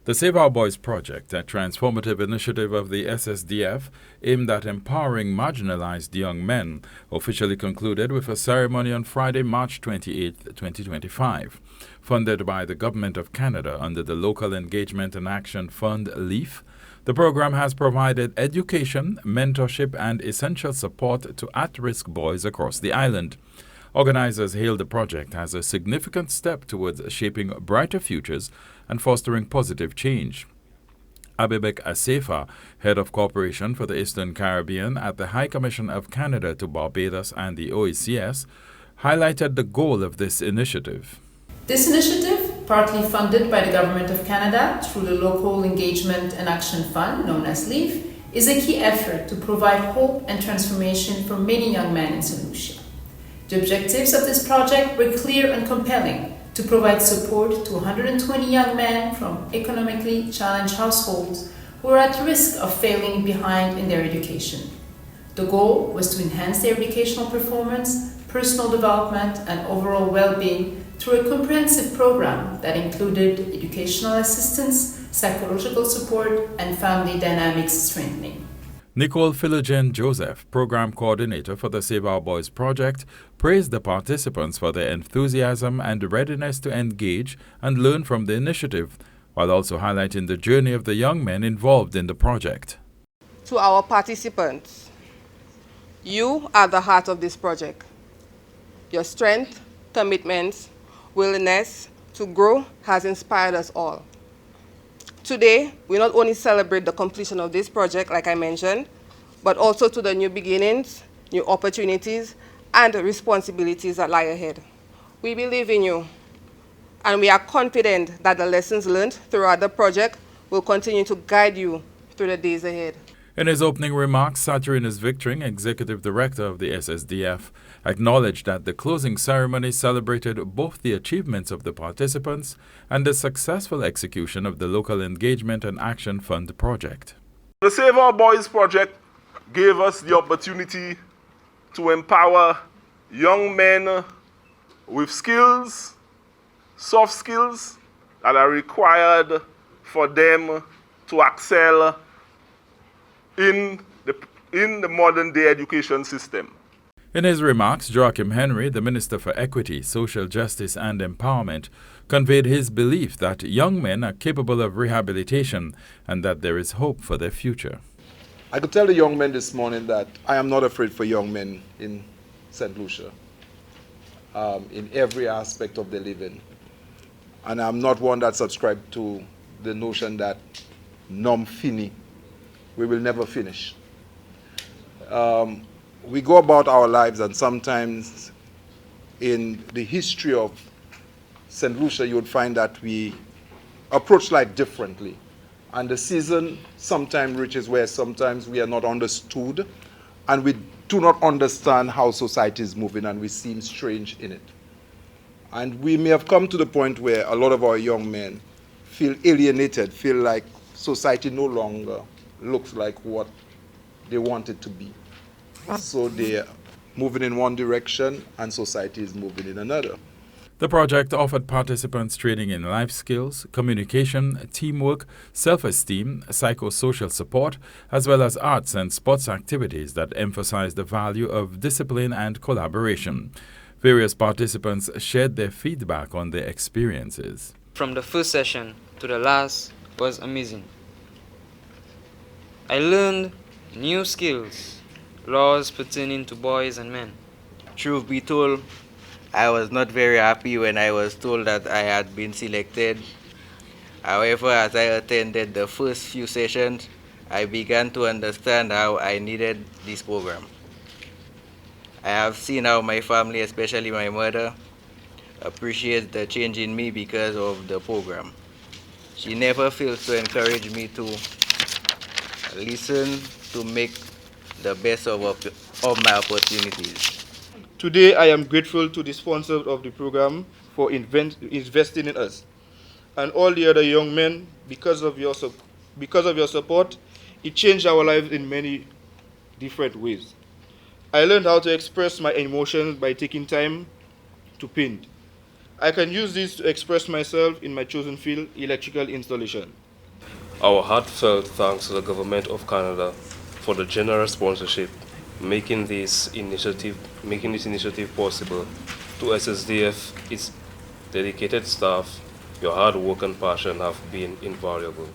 The Save Our Boys project, a transformative initiative of the SSDF aimed at empowering marginalized young men, officially concluded with a ceremony on Friday, March 28, 2025. Funded by the Government of Canada under the Local Engagement and Action Fund LEAF, the program has provided education, mentorship, and essential support to at-risk boys across the island. Organizers hailed the project as a significant step towards shaping brighter futures and fostering positive change. Abibek Asefa, head of cooperation for the Eastern Caribbean at the High Commission of Canada to Barbados and the OECS, highlighted the goal of this initiative. This initiative, partly funded by the Government of Canada through the Local Engagement and Action Fund, known as LEAF, is a key effort to provide hope and transformation for many young men in St. Lucia. The objectives of this project were clear and compelling: to provide support to 120 young men from economically challenged households who are at risk of falling behind in their education. The goal was to enhance their educational performance, personal development, and overall well-being through a comprehensive program that included educational assistance, psychological support, and family dynamics strengthening. Nicole Philogen Joseph, program coordinator for the Save Our Boys project, praised the participants for their enthusiasm and readiness to engage and learn from the initiative, while also highlighting the journey of the young men involved in the project. To our participants, you are the heart of this project. Your strength, commitments, willingness to grow has inspired us all. Today, we not only celebrate the completion of this project, like I mentioned, but also to the new beginnings, new opportunities, and responsibilities that lie ahead. We believe in you, and we are confident that the lessons learned throughout the project will continue to guide you through the days ahead. In his opening remarks, Saturninus Victoring, Executive Director of the SSDF, acknowledged that the closing ceremony celebrated both the achievements of the participants and the successful execution of the Local Engagement and Action Fund project. The Save Our Boys project gave us the opportunity to empower young men with skills, soft skills that are required for them to excel in the modern-day education system. In his remarks, Joachim Henry, the Minister for Equity, Social Justice and Empowerment, conveyed his belief that young men are capable of rehabilitation and that there is hope for their future. I could tell the young men this morning that I am not afraid for young men in St. Lucia, in every aspect of their living. And I'm not one that subscribes to the notion that non fini, we will never finish. We go about our lives, and sometimes in the history of St. Lucia, you would find that we approach life differently. And the season sometimes reaches where sometimes we are not understood, and we do not understand how society is moving, and we seem strange in it. And we may have come to the point where a lot of our young men feel alienated, feel like society no longer looks like what they want it to be. So they're moving in one direction and society is moving in another. The project offered participants training in life skills, communication, teamwork, self-esteem, psychosocial support, as well as arts and sports activities that emphasize the value of discipline and collaboration. Various participants shared their feedback on their experiences. From the first session to the last was amazing. I learned new skills, laws pertaining to boys and men. Truth be told, I was not very happy when I was told that I had been selected. However, as I attended the first few sessions, I began to understand how I needed this program. I have seen how my family, especially my mother, appreciates the change in me because of the program. She never fails to encourage me to listen, to make the best of my opportunities. Today, I am grateful to the sponsors of the program for investing in us and all the other young men. Because of your support, it changed our lives in many different ways. I learned how to express my emotions by taking time to paint. I can use this to express myself in my chosen field, electrical installation. Our heartfelt thanks to the Government of Canada for the generous sponsorship, making this initiative possible. To SSDF, its dedicated staff, your hard work and passion have been invaluable.